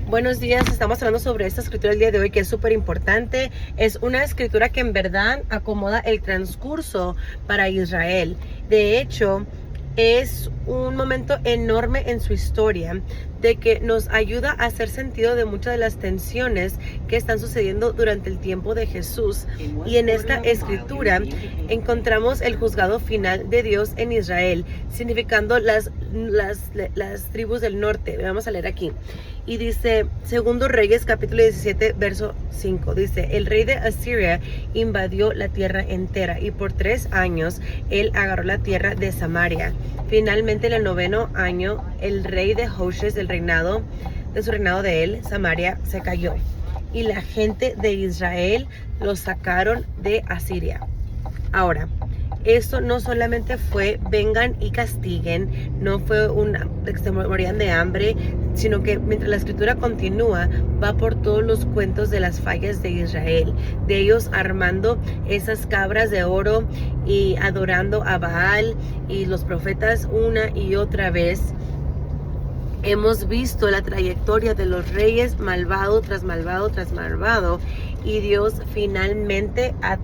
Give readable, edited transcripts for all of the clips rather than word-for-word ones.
Buenos días, estamos hablando sobre esta escritura el día de hoy que es súper importante. Es una escritura que en verdad acomoda el transcurso para Israel. De hecho, es un momento enorme en su historia de que nos ayuda a hacer sentido de muchas de las tensiones que están sucediendo durante el tiempo de Jesús. Y en esta escritura encontramos el juzgado final de Dios en Israel, significando las tribus del norte. Vamos a leer aquí. Y dice, Segundo Reyes, capítulo 17, verso 5. Dice, el rey de Asiria invadió la tierra entera y por 3 años él agarró la tierra de Samaria. Finalmente, en el 9º año, el rey de Hoshes, de su reinado de él, Samaria, se cayó. Y la gente de Israel los sacaron de Asiria. Ahora, esto no solamente fue vengan y castiguen, no fue que se morían de hambre, sino que mientras la escritura continúa, va por todos los cuentos de las fallas de Israel, de ellos armando esas cabras de oro y adorando a Baal y los profetas una y otra vez. Hemos visto la trayectoria de los reyes malvado tras malvado tras malvado, y Dios finalmente ha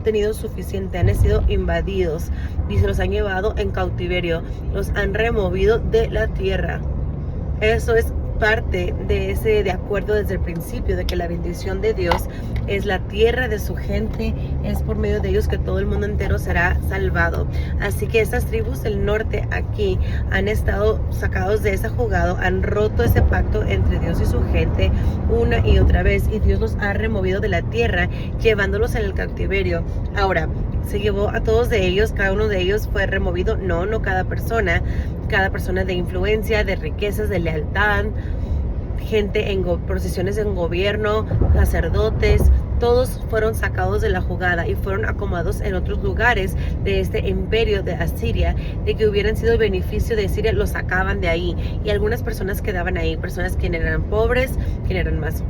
tenido suficiente, han sido invadidos y se los han llevado en cautiverio, los han removido de la tierra. Eso es parte de acuerdo desde el principio, de que la bendición de Dios es la tierra de su gente, es por medio de ellos que todo el mundo entero será salvado. Así que estas tribus del norte aquí han estado sacados de ese juzgado, han roto ese pacto entre Dios y su gente una y otra vez, y Dios los ha removido de la tierra, llevándolos en el cautiverio. Ahora, ¿se llevó a todos de ellos? ¿Cada uno de ellos fue removido? No cada persona de influencia, de riquezas, de lealtad, gente en posiciones en gobierno, sacerdotes, todos fueron sacados de la jugada y fueron acomodados en otros lugares de este imperio de Asiria, de que hubieran sido el beneficio de Asiria, los sacaban de ahí, y algunas personas quedaban ahí, personas que eran pobres, que eran más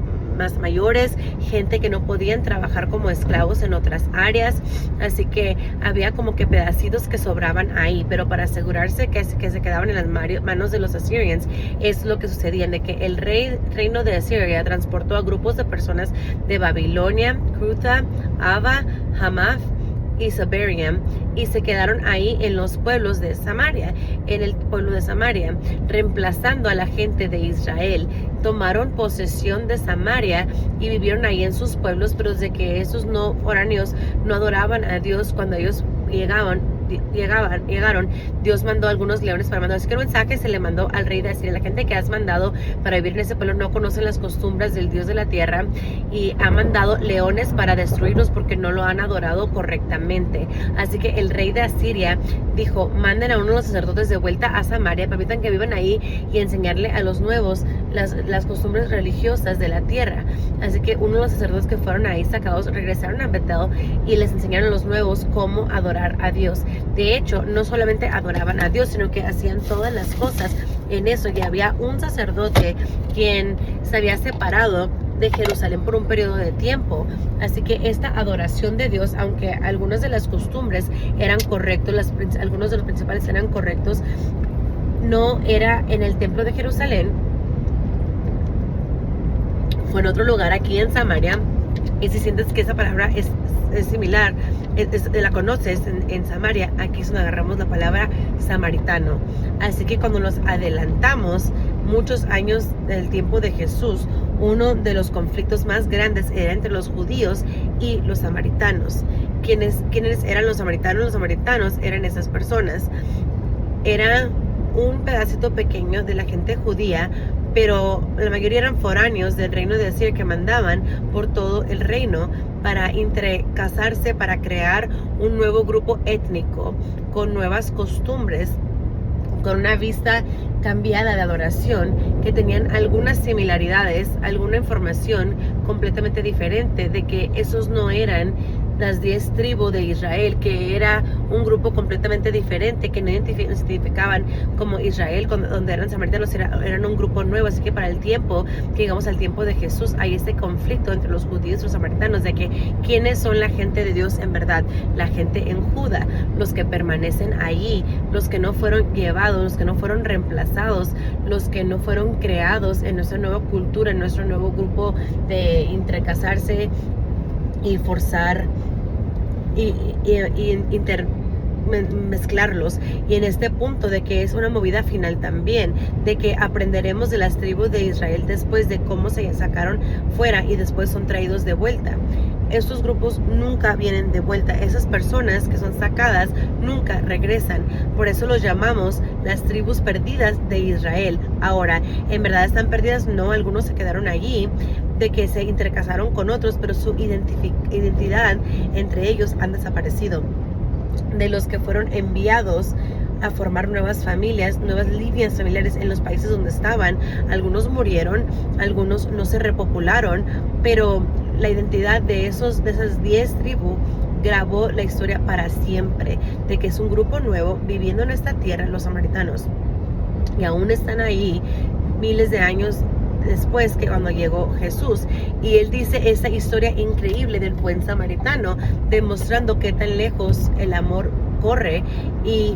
mayores, gente que no podían trabajar como esclavos en otras áreas. Así que había como que pedacitos que sobraban ahí, pero para asegurarse que se quedaban en las manos de los Assyrians, es lo que sucedía, de que el reino de Asiria transportó a grupos de personas de Babilonia, Cutha, Ava, Hamath y Sabarium, y se quedaron ahí en los pueblos de Samaria, en el pueblo de Samaria, reemplazando a la gente de Israel. Tomaron posesión de Samaria y vivieron ahí en sus pueblos, pero desde que esos foráneos no adoraban a Dios, cuando ellos llegaron, Dios mandó algunos leones para mandar. Así que el mensaje se le mandó al rey de Asiria: la gente que has mandado para vivir en ese pueblo no conocen las costumbres del Dios de la tierra, y ha mandado leones para destruirlos porque no lo han adorado correctamente. Así que el rey de Asiria dijo: manden a uno de los sacerdotes de vuelta a Samaria, permitan que vivan ahí y enseñarle a los nuevos las costumbres religiosas de la tierra. Así que uno de los sacerdotes que fueron ahí sacados regresaron a Betel y les enseñaron a los nuevos cómo adorar a Dios. De hecho, no solamente adoraban a Dios, sino que hacían todas las cosas en eso. Y había un sacerdote quien se había separado de Jerusalén por un periodo de tiempo. Así que esta adoración de Dios, aunque algunas de las costumbres eran correctos, algunos de los principales eran correctos, no era en el templo de Jerusalén, fue en otro lugar aquí en Samaria. Y si sientes que esa palabra es similar, la conoces en Samaria, aquí es donde agarramos la palabra samaritano. Así que cuando nos adelantamos muchos años del tiempo de Jesús, uno de los conflictos más grandes era entre los judíos y los samaritanos. ¿Quiénes eran los samaritanos? Los samaritanos eran esas personas. Era un pedacito pequeño de la gente judía, pero la mayoría eran foráneos del reino de Asiria que mandaban por todo el reino para casarse, para crear un nuevo grupo étnico con nuevas costumbres, con una vista cambiada de adoración, que tenían algunas similaridades, alguna información completamente diferente, de que esos no eran las 10 tribus de Israel, que era un grupo completamente diferente, que no identificaban como Israel, donde eran samaritanos, eran un grupo nuevo. Así que para el tiempo, que llegamos al tiempo de Jesús, hay este conflicto entre los judíos y los samaritanos, de que quiénes son la gente de Dios en verdad, la gente en Judá, los que permanecen allí, los que no fueron llevados, los que no fueron reemplazados, los que no fueron creados en nuestra nueva cultura, en nuestro nuevo grupo de intercasarse y forzar y mezclarlos. Y en este punto de que es una movida final también, de que aprenderemos de las tribus de Israel después de cómo se sacaron fuera y después son traídos de vuelta. Estos grupos nunca vienen de vuelta. Esas personas que son sacadas nunca regresan. Por eso los llamamos las tribus perdidas de Israel. Ahora, ¿en verdad están perdidas? No, algunos se quedaron allí, de que se intercasaron con otros, pero su identidad entre ellos han desaparecido. De los que fueron enviados a formar nuevas familias, nuevas líneas familiares en los países donde estaban, algunos murieron, algunos no se repopularon, pero la identidad de esas 10 tribus grabó la historia para siempre, de que es un grupo nuevo viviendo en esta tierra, los samaritanos, y aún están ahí miles de años después, que cuando llegó Jesús. Y él dice esta historia increíble del buen samaritano, demostrando qué tan lejos el amor corre y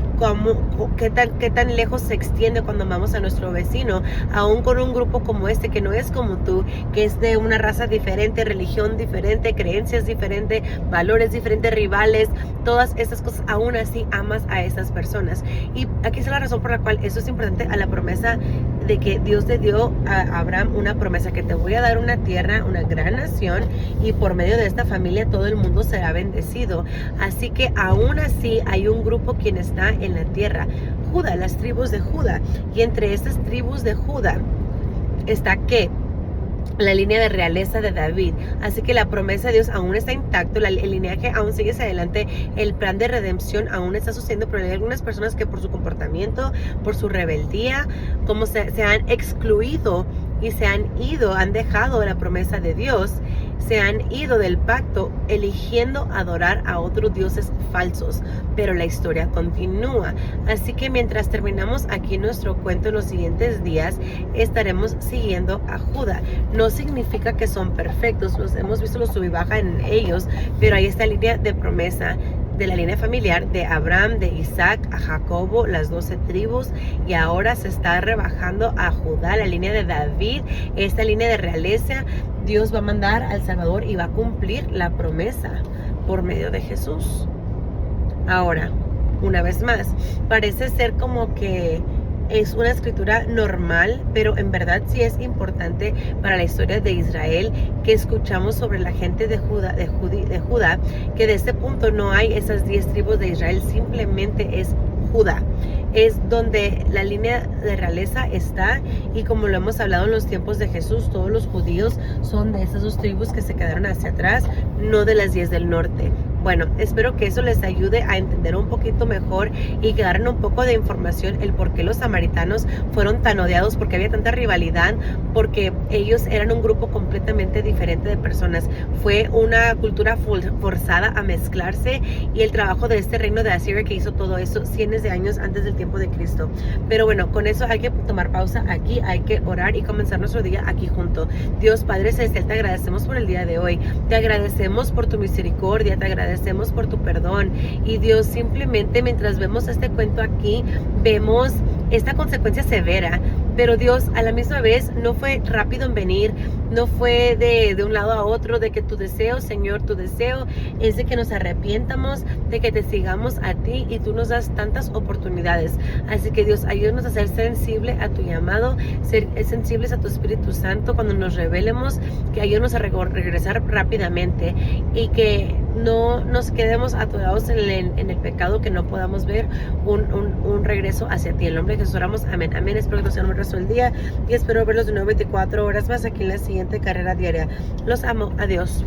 qué tan lejos se extiende cuando amamos a nuestro vecino, aún con un grupo como este, que no es como tú, que es de una raza diferente, religión diferente, creencias diferentes, valores diferentes, rivales, todas estas cosas. Aún así amas a estas personas. Y aquí es la razón por la cual eso es importante a la promesa de que Dios le dio a Abraham una promesa, que te voy a dar una tierra, una gran nación, y por medio de esta familia todo el mundo será bendecido. Así que aún así hay un grupo quien está en la tierra, Judá, las tribus de Judá, y entre estas tribus de Judá está ¿qué? La línea de realeza de David. Así que la promesa de Dios aún está intacto, el linaje aún sigue hacia adelante, el plan de redención aún está sucediendo, pero hay algunas personas que por su comportamiento, por su rebeldía, como se han excluido y se han ido, han dejado la promesa de Dios, se han ido del pacto, eligiendo adorar a otros dioses falsos. Pero la historia continúa. Así que mientras terminamos aquí nuestro cuento en los siguientes días, estaremos siguiendo a Judá. No significa que son perfectos, hemos visto los sub y baja en ellos, pero hay esta línea de promesa, de la línea familiar de Abraham, de Isaac, a Jacobo, las 12 tribus, y ahora se está rebajando a Judá, la línea de David, esta línea de realeza. Dios va a mandar al Salvador y va a cumplir la promesa por medio de Jesús. Ahora, una vez más, parece ser como que es una escritura normal, pero en verdad sí es importante para la historia de Israel, que escuchamos sobre la gente de Judá, que de este punto no hay esas 10 tribus de Israel, simplemente es Judá. Es donde la línea de realeza está, y como lo hemos hablado en los tiempos de Jesús, todos los judíos son de esas 2 tribus que se quedaron hacia atrás, no de las 10 del norte. Bueno, espero que eso les ayude a entender un poquito mejor y que agarren un poco de información el por qué los samaritanos fueron tan odiados, porque había tanta rivalidad, porque ellos eran un grupo completamente diferente de personas. Fue una cultura forzada a mezclarse, y el trabajo de este reino de Asiria que hizo todo eso cientos de años antes del tiempo de Cristo. Pero bueno, con eso hay que tomar pausa aquí, hay que orar y comenzar nuestro día aquí junto. Dios Padre Celestial, te agradecemos por el día de hoy, te agradecemos por tu misericordia, te agradecemos por tu perdón. Y Dios, simplemente mientras vemos este cuento aquí, vemos esta consecuencia severa, pero Dios a la misma vez no fue rápido en venir, no fue de un lado a otro, de que tu deseo, Señor, tu deseo es de que nos arrepientamos, de que te sigamos a ti, y tú nos das tantas oportunidades. Así que Dios, ayúdanos a ser sensibles a tu llamado, ser sensibles a tu Espíritu Santo cuando nos rebelemos, que ayúdanos a regresar rápidamente, y que no nos quedemos atorados en el pecado, que no podamos ver un regreso hacia ti. En el nombre de Jesús oramos, amén, amén. Espero que nos sea el resto del día, y espero verlos de nuevo 24 horas más aquí en la siguiente carrera diaria. Los amo, adiós.